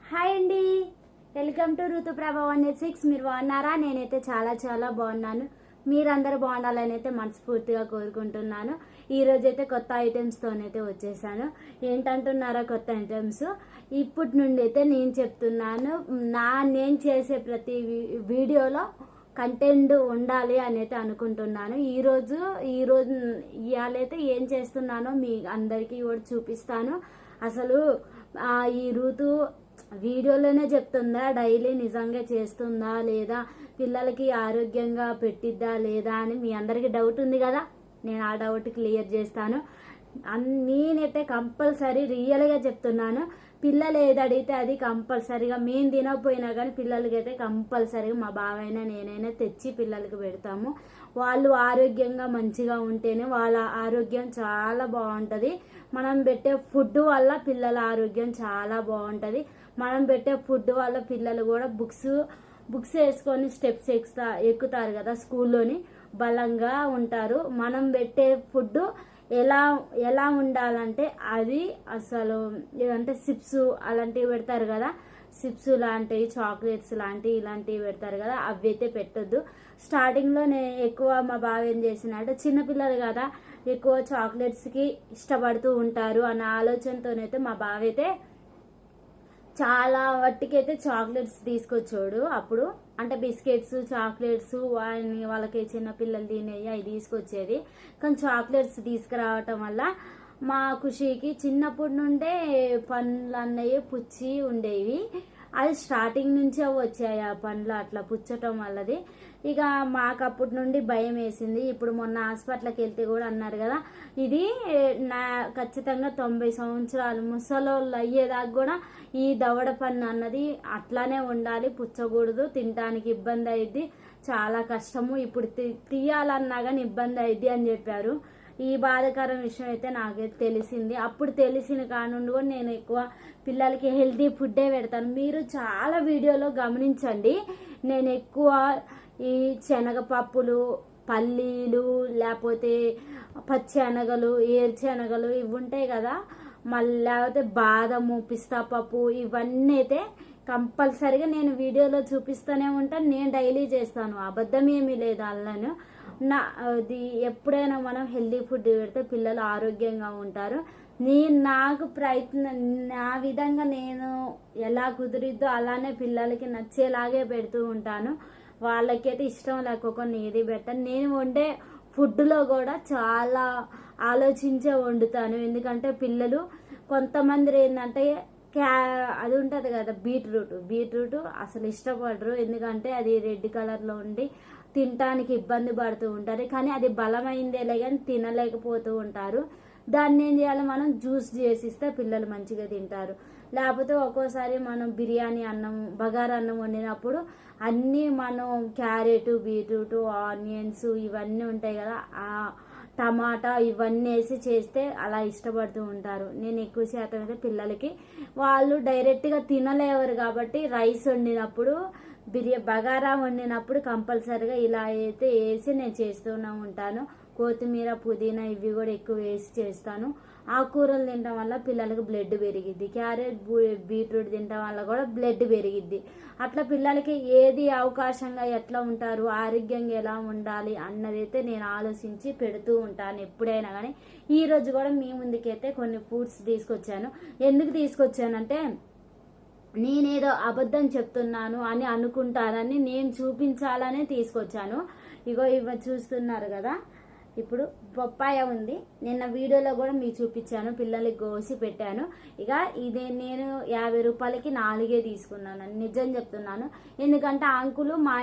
Hi అండి, welcome to Ruthuprabha 186. మీరు బాగున్నారా? నేనైతే చాలా చాలా బాగున్నాను. మీరందరూ బాగుండాలని అయితే మనస్ఫూర్తిగా కోరుకుంటున్నాను. ఈరోజు అయితే కొత్త ఐటమ్స్తోనైతే వచ్చేసాను. ఏంటంటున్నారా కొత్త ఐటమ్స్? ఇప్పటి నుండి అయితే నేను చెప్తున్నాను, నేను చేసే ప్రతి వీడియోలో కంటెంట్ ఉండాలి అని అయితే అనుకుంటున్నాను. ఈరోజు ఇవాళైతే ఏం చేస్తున్నానో మీ అందరికీ కూడా చూపిస్తాను. అసలు ఈ ఋతు వీడియోలోనే చెప్తుందా, డైలీ నిజంగా చేస్తుందా లేదా, పిల్లలకి ఆరోగ్యంగా పెట్టిద్దా లేదా అని మీ అందరికీ డౌట్ ఉంది కదా. నేను ఆ డౌట్ క్లియర్ చేస్తాను. నేనైతే కంపల్సరీ రియల్గా చెప్తున్నాను. పిల్లలు ఏది అడిగితే అది కంపల్సరీగా, మేము తినకపోయినా కానీ పిల్లలకి అయితే కంపల్సరీగా మా బావైనా నేనైనా తెచ్చి పిల్లలకి పెడతాము. వాళ్ళు ఆరోగ్యంగా మంచిగా ఉంటేనే వాళ్ళ ఆరోగ్యం చాలా బాగుంటుంది. మనం పెట్టే ఫుడ్ వల్ల పిల్లల ఆరోగ్యం చాలా బాగుంటుంది. మనం పెట్టే ఫుడ్ వల్ల పిల్లలు కూడా బుక్స్ వేసుకొని స్టెప్స్ ఎక్కుతారు కదా, స్కూల్లోని బలంగా ఉంటారు. మనం పెట్టే ఫుడ్ ఎలా ఉండాలంటే అది అసలు ఏదంటే చిప్స్ అలాంటివి పెడతారు కదా, చిప్స్ లాంటివి, చాక్లెట్స్ లాంటివి ఇలాంటివి పెడతారు కదా, అవి అయితే పెట్టొద్దు. స్టార్టింగ్లో నేను ఎక్కువ మా బావ ఏం చేసినట్టు, చిన్నపిల్లలు కదా ఎక్కువ చాక్లెట్స్కి ఇష్టపడుతూ ఉంటారు అన్న ఆలోచనతోనైతే మా బావ అయితే చాలా వాటికైతే చాక్లెట్స్ తీసుకొచ్చాడు. అప్పుడు అంటే బిస్కెట్స్, చాక్లెట్స్ వాళ్ళకి చిన్న పిల్లలు తినేవి అవి తీసుకొచ్చేది. కానీ చాక్లెట్స్ తీసుకురావటం వల్ల మా ఖుషికి చిన్నప్పటి నుండే పండ్లు అన్నవి పుచ్చి ఉండేవి. అది స్టార్టింగ్ నుంచే వచ్చాయి ఆ పండ్లు అట్లా పుచ్చటం వల్లది. ఇక మాకు అప్పటి నుండి భయం వేసింది. ఇప్పుడు మొన్న హాస్పిటల్కి వెళ్తే కూడా అన్నారు కదా, ఇది ఖచ్చితంగా 90 సంవత్సరాలు ముసలోళ్ళు అయ్యేదాకా కూడా ఈ దవడ పన్ను అన్నది అట్లానే ఉండాలి, పుచ్చకూడదు, తినడానికి ఇబ్బంది అయింది, చాలా కష్టము, ఇప్పుడు తీయాలన్నా కానీ ఇబ్బంది అయింది అని చెప్పారు. ఈ బాధాకరం విషయం అయితే నాకైతే తెలిసింది. అప్పుడు తెలిసిన కానుండి కూడా నేను ఎక్కువ పిల్లలకి హెల్తీ ఫుడ్డే పెడతాను. మీరు చాలా వీడియోలో గమనించండి, నేను ఎక్కువ ఈ శనగపప్పులు, పల్లీలు, లేకపోతే పచ్చెనగలు, ఏరుశనగలు ఇవి ఉంటాయి కదా, మళ్ళీ లేకపోతే బాదము, పిస్తా పప్పు, ఇవన్నీ అయితే కంపల్సరిగా నేను వీడియోలో చూపిస్తూనే ఉంటాను. నేను డైలీ చేస్తాను, అబద్ధం ఏమీ లేదు. అల్లను అది ఎప్పుడైనా మనం హెల్దీ ఫుడ్ పెడితే పిల్లలు ఆరోగ్యంగా ఉంటారు. నాకు ప్రయత్నం, నా విధంగా నేను ఎలా కుదిరిద్దో అలానే పిల్లలకి నచ్చేలాగే పెడుతూ ఉంటాను. వాళ్ళకైతే ఇష్టం లేకపోతే ఏది పెట్టాను. నేను వండే ఫుడ్లో కూడా చాలా ఆలోచించే వండుతాను. ఎందుకంటే పిల్లలు కొంతమంది ఏంటంటే అది ఉంటుంది కదా, బీట్రూట్ అసలు ఇష్టపడరు. ఎందుకంటే అది రెడ్ కలర్లో ఉండి తినటానికి ఇబ్బంది పడుతూ ఉంటారు. కానీ అది బలమైందేలే కానీ తినలేకపోతూ ఉంటారు. దాన్ని ఏం చేయాలి, మనం జ్యూస్ చేసిస్తే పిల్లలు మంచిగా తింటారు. లేకపోతే ఒక్కోసారి మనం బిర్యానీ అన్నం, బగారా అన్నం వండినప్పుడు అన్నీ మనం క్యారెట్, బీట్రూట్, ఆనియన్స్ ఇవన్నీ ఉంటాయి కదా, టమాటా ఇవన్నీ వేసి చేస్తే అలా ఇష్టపడుతూ ఉంటారు. నేను ఎక్కువ శాతం అయితే పిల్లలకి వాళ్ళు డైరెక్ట్గా తినలేవరు కాబట్టి రైస్ వండినప్పుడు, బగారా వండినప్పుడు కంపల్సరిగా ఇలా అయితే వేసి నేను చేస్తూనే ఉంటాను. కొత్తిమీర, పుదీనా ఇవి కూడా ఎక్కువ వేసి చేస్తాను. ఆకుకూరలు తినడం వల్ల పిల్లలకు బ్లడ్ పెరిగిద్ది, క్యారెట్, బీట్రూట్ తినడం వల్ల కూడా బ్లడ్ పెరిగిద్ది. అట్లా పిల్లలకి ఏది అవకాశంగా ఎట్లా ఉంటారు, ఆరోగ్యంగా ఎలా ఉండాలి అన్నదైతే నేను ఆలోచించి పెడుతూ ఉంటాను ఎప్పుడైనా కానీ. ఈరోజు కూడా మీ ముందుకైతే కొన్ని ఫ్రూట్స్ తీసుకొచ్చాను. ఎందుకు తీసుకొచ్చానంటే, నేనేదో అబద్ధం చెప్తున్నాను అని అనుకుంటారని నేను చూపించాలనే తీసుకొచ్చాను. ఇవి చూస్తున్నారు కదా, ఇప్పుడు పప్పాయ ఉంది. నిన్న వీడియోలో కూడా మీకు చూపించాను, పిల్లలకి కోసి పెట్టాను. ఇక ఇదే నేను 50 రూపాయలకి 4 తీసుకున్నాను, నిజం చెప్తున్నాను. ఎందుకంటే అంకులు మా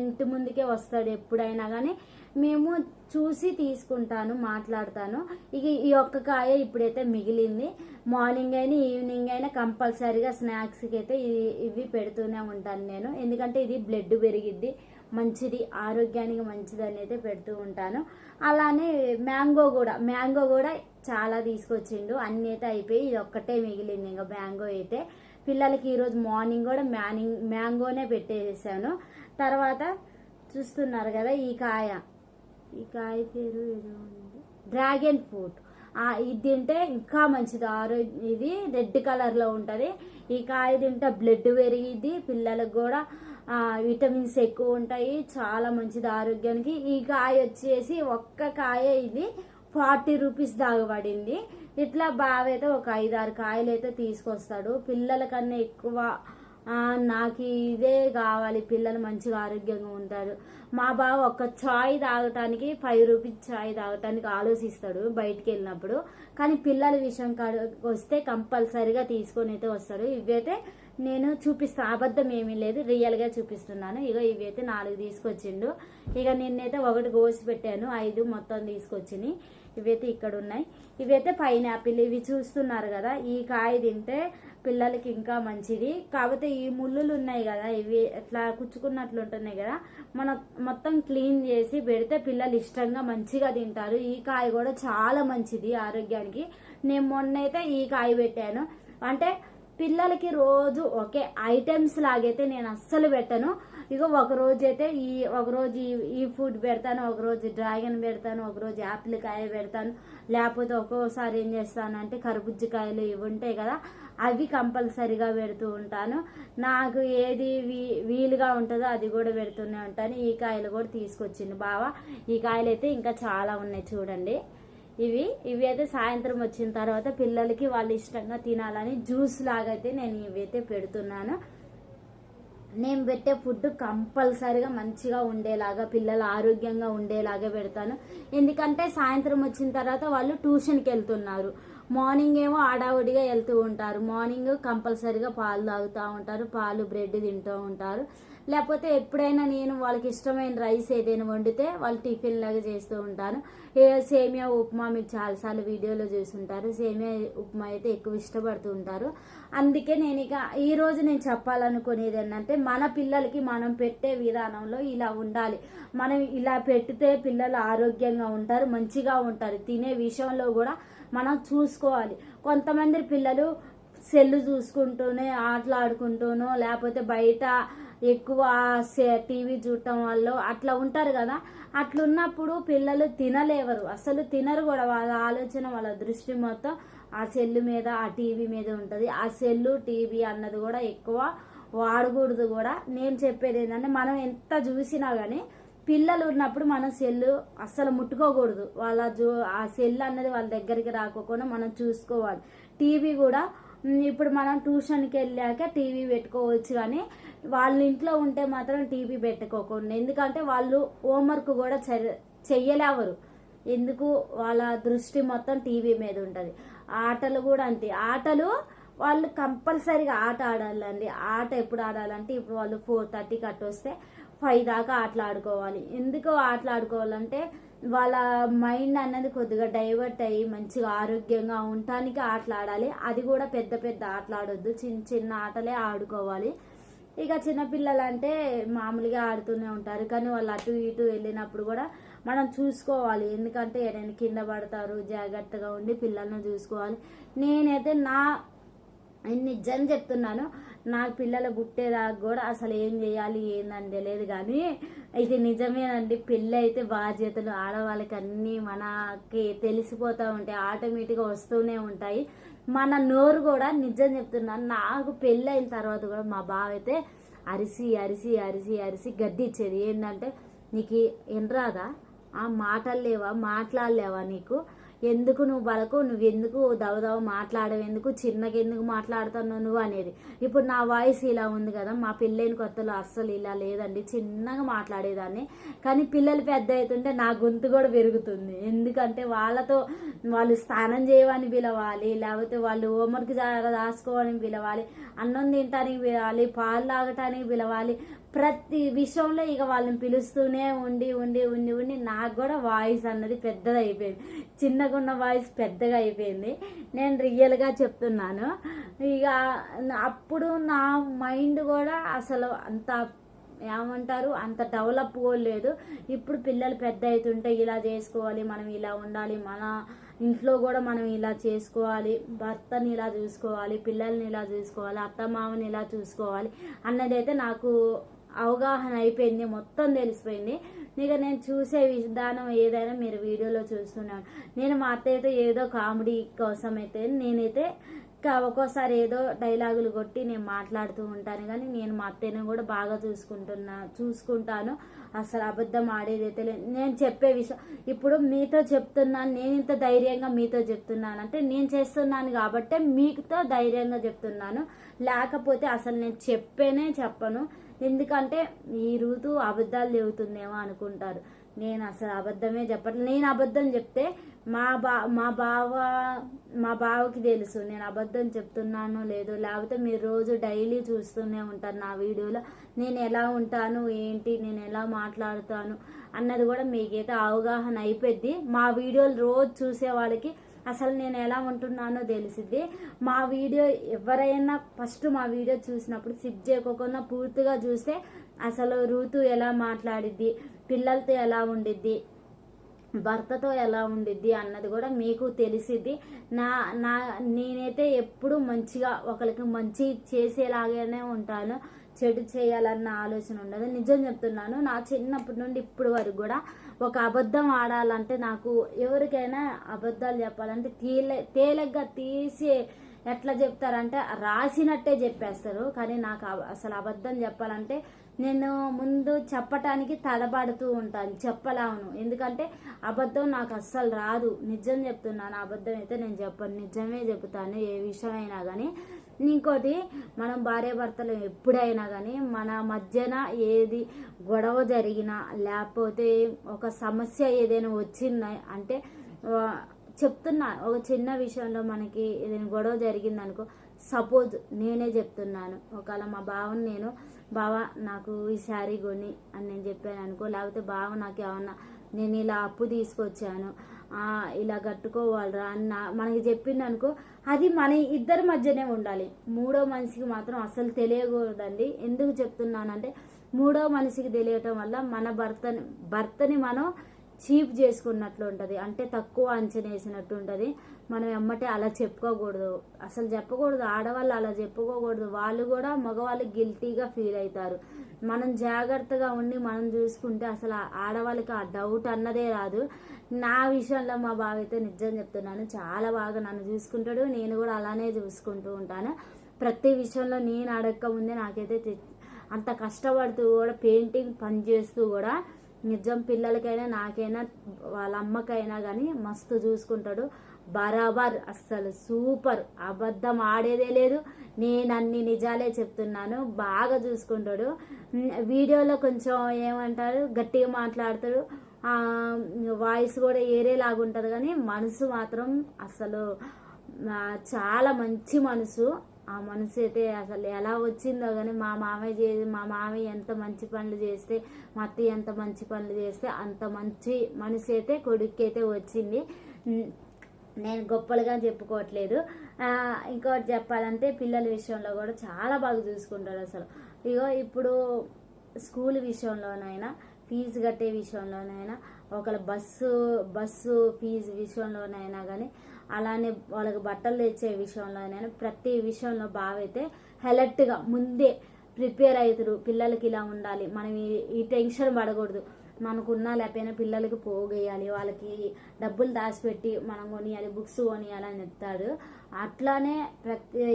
ఇంటి ముందుకే వస్తాడు ఎప్పుడైనా కానీ, మేము చూసి తీసుకుంటాను, మాట్లాడతాను. ఇక ఈ ఒక్క కాయ ఇప్పుడైతే మిగిలింది. మార్నింగ్ అయినా ఈవినింగ్ అయినా కంపల్సరీగా స్నాక్స్కి అయితే ఇవి పెడుతూనే ఉంటాను నేను. ఎందుకంటే ఇది బ్లడ్ పెరిగిద్ది, మంచిది, ఆరోగ్యానికి మంచిది అని అయితే పెడుతూ ఉంటాను. అలానే మ్యాంగో కూడా చాలా తీసుకొచ్చిండు. అన్నీ అయితే అయిపోయి ఇది ఒక్కటే మిగిలింది ఇంకా మ్యాంగో అయితే. పిల్లలకి ఈరోజు మార్నింగ్ కూడా మ్యాంగోనే పెట్టేసాను. తర్వాత చూస్తున్నారు కదా, ఈ కాయ పేరు ఏదో ఉంది, డ్రాగన్ ఫ్రూట్. ఇది తింటే ఇంకా మంచిది. ఇది రెడ్ కలర్లో ఉంటుంది. ఈ కాయ తింటే బ్లడ్ పెరిగిద్ది, పిల్లలకు కూడా విటమిన్స్ ఎక్కువ ఉంటాయి, చాలా మంచిది ఆరోగ్యానికి. ఈ కాయ వచ్చేసి ఒక్క కాయ ఇది 40 రూపీస్ దాకా పడింది. ఇట్లా బావ అయితే ఒక 5-6 కాయలు అయితే తీసుకొస్తాడు. పిల్లల కన్నా ఎక్కువ నాకు ఇదే కావాలి, పిల్లలు మంచిగా ఆరోగ్యంగా ఉంటారు. మా బావ ఒక చాయ్ తాగటానికి 5 రూపీస్ చాయ్ తాగటానికి ఆలోచిస్తాడు బయటికి వెళ్ళినప్పుడు. కానీ పిల్లల విషయం వస్తే కంపల్సరీగా తీసుకొని అయితే వస్తాడు. ఇవైతే నేను చూపిస్తాను, అబద్ధం ఏమీ లేదు, రియల్గా చూపిస్తున్నాను. ఇవైతే 4 తీసుకొచ్చిండు. నిన్నైతే 1 కోసి పెట్టాను, 5 మొత్తం తీసుకొచ్చినాయి. ఇవైతే ఇక్కడ ఉన్నాయి. ఇవైతే పైనాపిల్. ఇవి చూస్తున్నారు కదా, ఈ కాయ తింటే పిల్లలకి ఇంకా మంచిది. కాకపోతే ఈ ముళ్ళులు ఉన్నాయి కదా, ఇవి ఎట్లా కుచ్చుకున్నట్లు ఉంటున్నాయి కదా, మనం మొత్తం క్లీన్ చేసి పెడితే పిల్లలు ఇష్టంగా మంచిగా తింటారు. ఈ కాయ కూడా చాలా మంచిది ఆరోగ్యానికి. నేను మొన్నైతే ఈ కాయ పెట్టాను. అంటే పిల్లలకి రోజు ఒకే ఐటమ్స్ లాగైతే నేను అస్సలు పెట్టను. ఒకరోజు అయితే ఒకరోజు ఈ ఫుడ్ పెడతాను, ఒకరోజు డ్రాగన్ పెడతాను, ఒకరోజు యాపిల్ కాయ పెడతాను. లేకపోతే ఒక్కోసారి ఏం చేస్తాను అంటే కర్బూజకాయలు ఇవి ఉంటాయి కదా, అవి కంపల్సరీగా పెడుతూ ఉంటాను. నాకు ఏది వీలుగా ఉంటుందో అది కూడా పెడుతూనే ఉంటాను. ఈ కాయలు కూడా తీసుకొచ్చింది బావ. ఈ కాయలు అయితే ఇంకా చాలా ఉన్నాయి చూడండి. ఇవి అయితే సాయంత్రం వచ్చిన తర్వాత పిల్లలకి వాళ్ళు ఇష్టంగా తినాలని జ్యూస్ లాగైతే నేను ఇవైతే పెడుతున్నాను. నేను పెట్టే ఫుడ్ కంపల్సరీగా మంచిగా ఉండేలాగా, పిల్లలు ఆరోగ్యంగా ఉండేలాగా పెడతాను. ఎందుకంటే సాయంత్రం వచ్చిన తర్వాత వాళ్ళు ట్యూషన్కి వెళ్తున్నారు. మార్నింగ్ ఏమో ఆడావుడిగా వెళ్తూ ఉంటారు. మార్నింగ్ కంపల్సరీగా పాలు తాగుతూ ఉంటారు, పాలు బ్రెడ్ తింటూ ఉంటారు. లేకపోతే ఎప్పుడైనా నేను వాళ్ళకి ఇష్టమైన రైస్ ఏదైనా వండితే వాళ్ళు టిఫిన్ లాగా చేస్తూ ఉంటాను. సేమియా ఉప్మా మీకు చాలాసార్లు వీడియోలో చూసుంటారు. సేమియా ఉప్మా అయితే ఎక్కువ ఇష్టపడుతూ ఉంటారు. అందుకే నేను ఈరోజు నేను చెప్పాలనుకునేది ఏంటంటే, మన పిల్లలకి మనం పెట్టే విధానంలో ఇలా ఉండాలి. మనం ఇలా పెడితే పిల్లలు ఆరోగ్యంగా ఉంటారు, మంచిగా ఉంటారు. తినే విషయంలో కూడా మనం చూసుకోవాలి. కొంతమంది పిల్లలు సెల్లు చూసుకుంటూనే ఆటలాడుకుంటూనో లేకపోతే బయట ఎక్కువ టీవీ చూడటం వల్ల అట్లా ఉంటారు కదా. అట్లున్నప్పుడు పిల్లలు తినలేవరు, అసలు తినరు కూడా. వాళ్ళ ఆలోచన, వాళ్ళ దృష్టి మొత్తం ఆ సెల్లు మీద, ఆ టీవీ మీద ఉంటుంది. ఆ సెల్లు టీవీ అన్నది కూడా ఎక్కువ వాడకూడదు కూడా. నేను చెప్పేది ఏంటంటే, మనం ఎంత చూసినా కానీ పిల్లలు ఉన్నప్పుడు మనం సెల్లు అస్సలు ముట్టుకోకూడదు. ఆ సెల్ అన్నది వాళ్ళ దగ్గరికి రాకోకుండా మనం చూసుకోవాలి. టీవీ కూడా ఇప్పుడు మనం ట్యూషన్కి వెళ్ళాక టీవీ పెట్టుకోవచ్చు, కానీ వాళ్ళ ఇంట్లో ఉంటే మాత్రం టీవీ పెట్టుకోకుండా. ఎందుకంటే వాళ్ళు హోంవర్క్ కూడా చెయ్యలేవరు. ఎందుకు, వాళ్ళ దృష్టి మొత్తం టీవీ మీద ఉంటుంది. ఆటలు కూడా అంతే. ఆటలు వాళ్ళు కంపల్సరీగా ఆట ఆడాలండి. ఆట ఎప్పుడు ఆడాలంటే, ఇప్పుడు వాళ్ళు 4:30కి అట్టు వస్తే 5 దాకా ఆటలు ఆడుకోవాలి. ఎందుకు ఆటలు ఆడుకోవాలంటే వాళ్ళ మైండ్ అన్నది కొద్దిగా డైవర్ట్ అయ్యి మంచిగా ఆరోగ్యంగా ఉండటానికి ఆటలు ఆడాలి. అది కూడా పెద్ద పెద్ద ఆటలు ఆడొద్దు, చిన్న చిన్న ఆటలే ఆడుకోవాలి. చిన్నపిల్లలు అంటే మామూలుగా ఆడుతూనే ఉంటారు, కానీ వాళ్ళు అటు ఇటు వెళ్ళినప్పుడు కూడా మనం చూసుకోవాలి. ఎందుకంటే ఏదైనా కింద పడతారు, జాగ్రత్తగా ఉండి పిల్లలను చూసుకోవాలి. నేనైతే నిజం చెప్తున్నాను, నాకు పిల్లల పుట్టేదాకా కూడా అసలు ఏం చేయాలి ఏందని తెలియదు. కానీ ఇది నిజమేనండి. పెళ్ళి అయితే బాధ్యతలు ఆడవాళ్ళకి అన్నీ మనకి తెలిసిపోతూ ఉంటాయి, ఆటోమేటిక్గా వస్తూనే ఉంటాయి. మన నోరు కూడా, నిజం చెప్తున్నాను, నాకు పెళ్ళి అయిన తర్వాత కూడా మా బావ అయితే అరిసి అరిసి అరిసి అరిసి గద్దిచ్చేది. ఏంటంటే, నీకు ఎనరాదా, మాటలు లేవా, మాట్లాడలేవా, నీకు ఎందుకు నువ్వు బలకు, నువ్వు ఎందుకు దవదవ మాట్లాడవు, ఎందుకు చిన్నగా ఎందుకు మాట్లాడుతున్నావు నువ్వు అనేది. ఇప్పుడు నా వాయిస్ ఇలా ఉంది కదా, మా పెళ్ళైన కొత్తలో అస్సలు ఇలా లేదండి, చిన్నగా మాట్లాడేదాన్ని. కానీ పిల్లలు పెద్ద అవుతుంటే నా గొంతు కూడా పెరుగుతుంది. ఎందుకంటే వాళ్ళు స్నానం చేయమని పిలవాలి, లేకపోతే వాళ్ళు హోంవర్క్ రాసుకోవని పిలవాలి, అన్నం తినటానికి పిలవాలి, పాలు తాగటానికి పిలవాలి. ప్రతి విషయంలో వాళ్ళని పిలుస్తూనే ఉండి ఉండి ఉండి ఉండి నాకు కూడా వాయిస్ అన్నది పెద్దగా అయిపోయింది. చిన్నగా ఉన్న వాయిస్ పెద్దగా అయిపోయింది. నేను రియల్గా చెప్తున్నాను. అప్పుడు నా మైండ్ కూడా అసలు అంత ఏమంటారు, అంత డెవలప్ కూడా లేదు. ఇప్పుడు పిల్లలు పెద్ద అవుతుంటే ఇలా చేసుకోవాలి, మనం ఇలా ఉండాలి, మన ఇంట్లో కూడా మనం ఇలా చేసుకోవాలి, భర్తని ఇలా చూసుకోవాలి, పిల్లల్ని ఇలా చూసుకోవాలి, అత్తమామని ఇలా చూసుకోవాలి అన్నదైతే నాకు అవగాహన అయిపోయింది, మొత్తం తెలిసిపోయింది. ఇక నేను చూసే విధానం ఏదైనా మీరు వీడియోలో చూస్తున్నాను. నేను మా అత్తయ్యతో ఏదో కామెడీ కోసం అయితే నేనైతే ఒక్కోసారి ఏదో డైలాగులు కొట్టి నేను మాట్లాడుతూ ఉంటాను, కానీ నేను మా అత్తయ్యను కూడా బాగా చూసుకుంటాను. అసలు అబద్ధం ఆడేది అయితే నేను చెప్పే విషయం ఇప్పుడు మీతో చెప్తున్నాను. నేను ఇంత ధైర్యంగా మీతో చెప్తున్నాను అంటే నేను చేస్తున్నాను కాబట్టే మీతో ధైర్యంగా చెప్తున్నాను, లేకపోతే అసలు నేను చెప్పను. ఎందుకంటే ఈ ఋతు అబద్ధాలు చెబుతుందేమో అనుకుంటారు. నేను అసలు అబద్ధమే చెప్పట్లేదు. నేను అబద్ధం చెప్తే మా బావకి తెలుసు నేను అబద్ధం చెప్తున్నానో లేదో, లేకపోతే మీరు రోజు డైలీ చూస్తూనే ఉంటారు నా వీడియోలో నేను ఎలా ఉంటాను ఏంటి, నేను ఎలా మాట్లాడుతాను అన్నది కూడా మీకైతే అవగాహన అయిపోద్ది. మా వీడియోలు రోజు చూసే వాళ్ళకి అసలు నేను ఎలా ఉంటున్నానో తెలిసిద్ది. మా వీడియో ఎవరైనా ఫస్ట్ మా వీడియో చూసినప్పుడు సిప్ చేయకోకుండా పూర్తిగా చూస్తే అసలు ఋతు ఎలా మాట్లాడిద్ది, పిల్లలతో ఎలా ఉండిద్ది, భర్తతో ఎలా ఉండిద్ది అన్నది కూడా మీకు తెలిసిద్ది. నేనైతే ఎప్పుడు మంచిగా ఒకరికి మంచి చేసేలాగానే ఉంటాను, చెడు చేయాలన్న ఆలోచన ఉండదు. నిజం చెప్తున్నాను, నా చిన్నప్పటి నుండి ఇప్పటి వరకు కూడా ఒక అబద్ధం ఆడాలంటే నాకు ఎవరికైనా అబద్ధాలు చెప్పాలంటే తేలిగ్గా తీసి ఎట్లా చెప్తారంటే రాసినట్టే చెప్పేస్తారు. కానీ నాకు అసలు అబద్ధం చెప్పాలంటే నేను ముందు చెప్పటానికి తడబడుతూ ఉంటాను, చెప్పలేను. ఎందుకంటే అబద్ధం నాకు అస్సలు రాదు. నిజం చెప్తున్నాను, అబద్ధం అయితే నేను చెప్పను, నిజమే చెప్తాను ఏ విషయమైనా కానీ. ఇంకోటి, మనం భార్యాభర్తలు ఎప్పుడైనా కానీ మన మధ్యన ఏది గొడవ జరిగినా లేకపోతే ఒక సమస్య ఏదైనా వచ్చిందా అంటే చెప్తున్నా, ఒక చిన్న విషయంలో మనకి ఏదైనా గొడవ జరిగిందనుకో, సపోజ్ నేనే చెప్తున్నాను, ఒకవేళ మా బావని బావ నాకు ఈ శారీ కొని అని నేను చెప్పాను అనుకో, లేకపోతే బావ నాకు ఏమన్నా నేను ఇలా అప్పు తీసుకొచ్చాను ఇలా కట్టుకోవాలరా అన్న మనకి చెప్పింది అనుకో, అది మన ఇద్దరి మధ్యనే ఉండాలి. మూడో మనిషికి మాత్రం అసలు తెలియకూడదండి. ఎందుకు చెప్తున్నానంటే మూడో మనిషికి తెలియటం వల్ల మన భర్తని మనం చీప్ చేసుకున్నట్లు ఉంటుంది, అంటే తక్కువ అంచనా వేసినట్టు ఉంటుంది. మనం ఎమ్మటే అలా చెప్పుకోకూడదు, అసలు చెప్పకూడదు. ఆడవాళ్ళు అలా చెప్పుకోకూడదు, వాళ్ళు కూడా మగవాళ్ళు గిల్టీగా ఫీల్ అవుతారు. మనం జాగ్రత్తగా ఉండి మనం చూసుకుంటే అసలు ఆడవాళ్ళకి ఆ డౌట్ అన్నదే రాదు. నా విషయంలో మా బావ అయితే నిజం చెప్తున్నాను చాలా బాగా నన్ను చూసుకుంటాడు, నేను కూడా అలానే చూసుకుంటూ ఉంటాను. ప్రతి విషయంలో నేను అడగక ముందే నాకైతే అంత కష్టపడుతూ కూడా పెయింటింగ్ పని చేస్తూ కూడా నిజం పిల్లలకైనా నాకైనా వాళ్ళ అమ్మకైనా కానీ మస్తు చూసుకుంటాడు. బరాబర్ అస్సలు సూపర్, అబద్ధం ఆడేదే లేదు. నేను అన్ని నిజాలే చెప్తున్నాను, బాగా చూసుకుంటాడు. వీడియోలో కొంచెం ఏమంటారు గట్టిగా మాట్లాడతాడు, వాయిస్ కూడా ఏరేలాగా ఉంటుంది, కానీ మనసు మాత్రం అసలు చాలా మంచి మనసు. ఆ మనసు అయితే అసలు ఎలా వచ్చిందో కానీ మా మామయ్య ఎంత మంచి పనులు చేస్తే, మా అత్తయ్య ఎంత మంచి పనులు చేస్తే అంత మంచి మనసు అయితే కొడుక్కి అయితే వచ్చింది. నేను గొప్పలుగా చెప్పుకోవట్లేదు. ఇంకోటి చెప్పాలంటే పిల్లల విషయంలో కూడా చాలా బాగా చూసుకుంటారు అసలు. ఇప్పుడు స్కూల్ విషయంలోనైనా, ఫీజు కట్టే విషయంలోనైనా, ఒకళ్ళ బస్సు ఫీజు విషయంలోనైనా కానీ, అలానే వాళ్ళకి బట్టలు తెచ్చే విషయంలోనైనా ప్రతి విషయంలో బాగా అయితే అలర్ట్గా ముందే ప్రిపేర్ అవుతారు. పిల్లలకి ఇలా ఉండాలి, మనం ఈ టెన్షన్ పడకూడదు, మనకున్నా లేకపోయినా పిల్లలకి పోగేయాలి, వాళ్ళకి డబ్బులు దాచిపెట్టి మనం కొనియాలి, బుక్స్ కొనియాలి అని చెప్తాడు. అట్లానే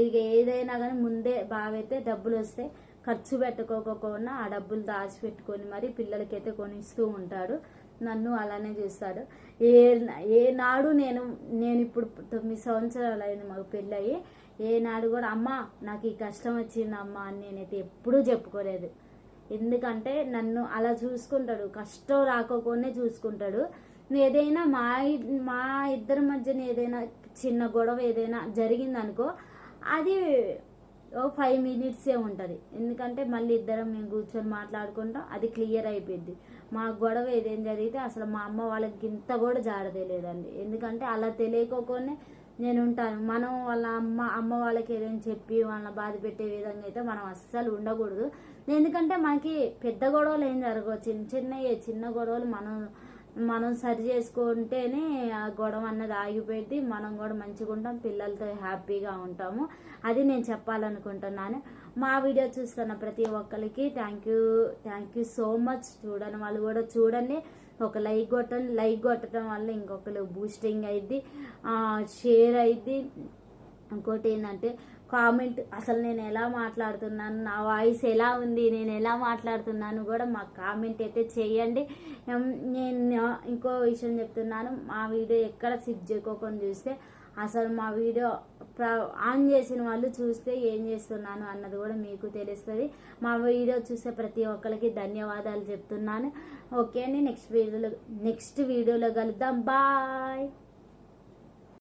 ఇక ఏదైనా కానీ ముందే బాగా అయితే డబ్బులు వస్తే ఖర్చు పెట్టుకోకుండా ఆ డబ్బులు దాచిపెట్టుకొని మరి పిల్లలకైతే కొనిస్తూ ఉంటాడు. నన్ను అలానే చూస్తాడు. ఏనాడు నేను ఇప్పుడు 9 సంవత్సరాలు అయింది మాకు పెళ్ళయి, ఏనాడు కూడా అమ్మ నాకు ఈ కష్టం వచ్చింది అమ్మ అని నేనైతే ఎప్పుడూ చెప్పుకోలేదు. ఎందుకంటే నన్ను అలా చూసుకుంటాడు, కష్టం రాకోకుండా చూసుకుంటాడు. ఏదైనా మా ఇద్దరి మధ్యన ఏదైనా చిన్న గొడవ ఏదైనా జరిగిందనుకో, అది 5 minutesే ఉంటుంది. ఎందుకంటే మళ్ళీ ఇద్దరం మేము కూర్చొని మాట్లాడుకుంటాం, అది క్లియర్ అయిపోద్ది. మా గొడవ ఏదేం జరిగితే అసలు మా అమ్మ వాళ్ళకి ఇంత కూడా జాడదేలేదండి. ఎందుకంటే అలా తెలియకోకుండా నేను ఉంటాను. మనం వాళ్ళ అమ్మ వాళ్ళకి ఏదైనా చెప్పి వాళ్ళని బాధ పెట్టే విధంగా అయితే మనం అస్సలు ఉండకూడదు. ఎందుకంటే మనకి పెద్ద గొడవలు ఏం జరగవు, చిన్న గొడవలు మనం మనం సరి చేసుకుంటేనే ఆ గొడవ అన్నది ఆగిపోయింది, మనం కూడా మంచిగా ఉంటాం, పిల్లలతో హ్యాపీగా ఉంటాము. అది నేను చెప్పాలనుకుంటున్నాను. మా వీడియో చూస్తున్న ప్రతి ఒక్కరికి థ్యాంక్ యూ సో మచ్. చూడని వాళ్ళు కూడా చూడండి, ఒక లైక్ కొట్టండి. లైక్ కొట్టడం వల్ల ఇంకొకరు బూస్టింగ్ అయింది, షేర్ అయింది. ఇంకోటి ఏంటంటే కామెంట్, అసలు నేను ఎలా మాట్లాడుతున్నాను, నా వాయిస్ ఎలా ఉంది, నేను ఎలా మాట్లాడుతున్నాను కూడా మాకు కామెంట్ అయితే చేయండి. నేను ఇంకో విషయం చెప్తున్నాను, మా వీడియో ఎక్కడ సిప్ చేయకోకుండా చూస్తే అసలు మా వీడియో ఆన్ చేసిన వాళ్ళు చూస్తే ఏం చేస్తున్నాను అన్నది కూడా మీకు తెలుస్తుంది. మా వీడియో చూసే ప్రతి ఒక్కరికి ధన్యవాదాలు చెప్తున్నాను. ఓకే అండి, నెక్స్ట్ వీడియోలో కలుద్దాం. బాయ్.